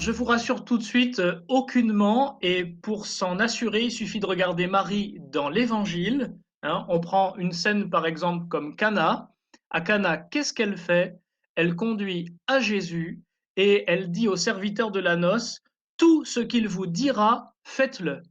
Je vous rassure tout de suite, aucunement, et pour s'en assurer, il suffit de regarder Marie dans l'Évangile, hein. On prend une scène, par exemple, comme Cana. À Cana, qu'est-ce qu'elle fait? Elle conduit à Jésus et elle dit aux serviteurs de la noce: «Tout ce qu'il vous dira, faites-le».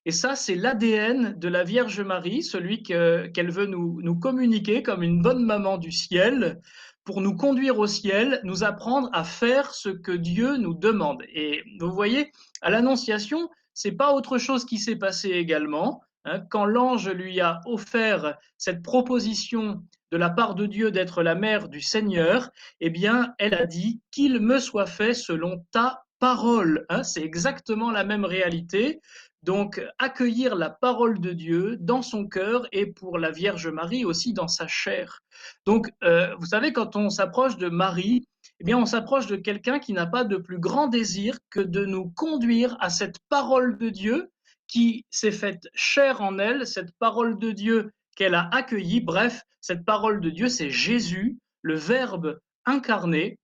Et ça, c'est l'ADN de la Vierge Marie, celui qu'elle veut nous communiquer comme une bonne maman du ciel, pour nous conduire au ciel, nous apprendre à faire ce que Dieu nous demande. Et vous voyez, à l'Annonciation, c'est pas autre chose qui s'est passé également, hein. Quand l'ange lui a offert cette proposition de la part de Dieu d'être la mère du Seigneur, eh bien, elle a dit qu'il me soit fait selon ta parole, hein. C'est exactement la même réalité. Donc, accueillir la parole de Dieu dans son cœur et pour la Vierge Marie aussi dans sa chair. Donc, vous savez, quand on s'approche de Marie, eh bien, on s'approche de quelqu'un qui n'a pas de plus grand désir que de nous conduire à cette parole de Dieu qui s'est faite chair en elle, cette parole de Dieu qu'elle a accueillie. Bref, cette parole de Dieu, c'est Jésus, le Verbe incarné.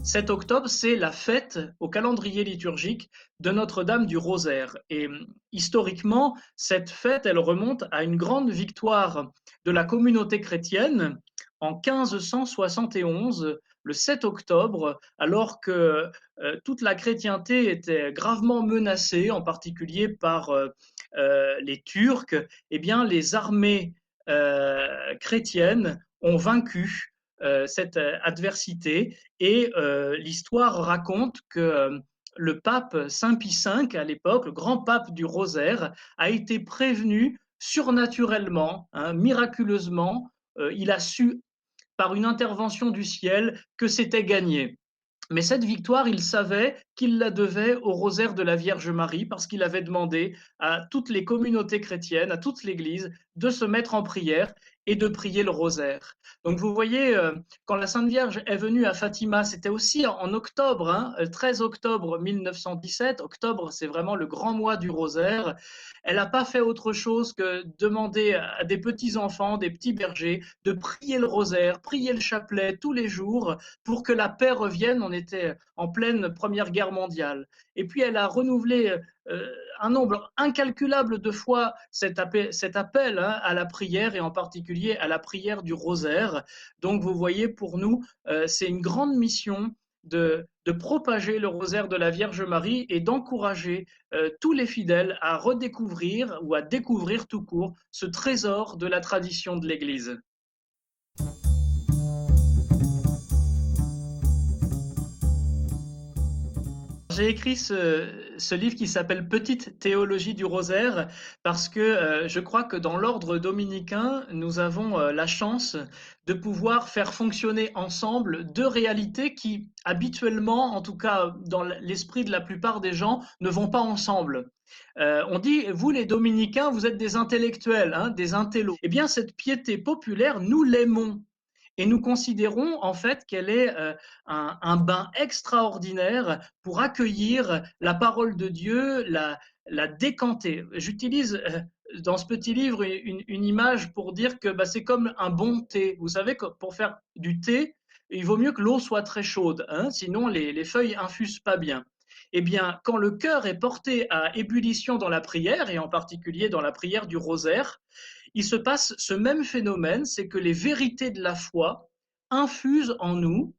7 octobre, c'est la fête au calendrier liturgique de Notre-Dame du Rosaire. Et historiquement, cette fête, elle remonte à une grande victoire de la communauté chrétienne en 1571, le 7 octobre, alors que toute la chrétienté était gravement menacée, en particulier par les Turcs. Eh bien, les armées chrétiennes ont vaincu cette adversité, et l'histoire raconte que le pape Saint Pie V, à l'époque, le grand pape du Rosaire, a été prévenu surnaturellement, hein, miraculeusement. Il a su, par une intervention du ciel, que c'était gagné. Mais cette victoire, il savait qu'il la devait au rosaire de la Vierge Marie, parce qu'il avait demandé à toutes les communautés chrétiennes, à toute l'Église, de se mettre en prière et de prier le rosaire. Donc vous voyez, quand la Sainte Vierge est venue à Fatima, c'était aussi en octobre, hein, 13 octobre 1917. Octobre, c'est vraiment le grand mois du rosaire. Elle n'a pas fait autre chose que demander à des petits-enfants, des petits bergers, de prier le rosaire, prier le chapelet tous les jours pour que la paix revienne. On était en pleine Première Guerre mondiale. Et puis elle a renouvelé un nombre incalculable de fois cet appel, hein, à la prière, et en particulier à la prière du rosaire. Donc vous voyez, pour nous, c'est une grande mission de propager le rosaire de la Vierge Marie et d'encourager tous les fidèles à redécouvrir ou à découvrir tout court ce trésor de la tradition de l'Église. J'ai écrit ce livre qui s'appelle Petite théologie du rosaire parce que je crois que dans l'ordre dominicain, nous avons la chance de pouvoir faire fonctionner ensemble deux réalités qui, habituellement, en tout cas dans l'esprit de la plupart des gens, ne vont pas ensemble. On dit, vous les dominicains, vous êtes des intellectuels, hein, des intellos. Eh bien, cette piété populaire, nous l'aimons. Et nous considérons en fait qu'elle est un bain extraordinaire pour accueillir la parole de Dieu, la décanter. J'utilise dans ce petit livre une image pour dire que bah, c'est comme un bon thé. Vous savez que pour faire du thé, il vaut mieux que l'eau soit très chaude, hein, sinon les feuilles infusent pas bien. Eh bien, quand le cœur est porté à ébullition dans la prière, et en particulier dans la prière du rosaire, il se passe ce même phénomène, c'est que les vérités de la foi infusent en nous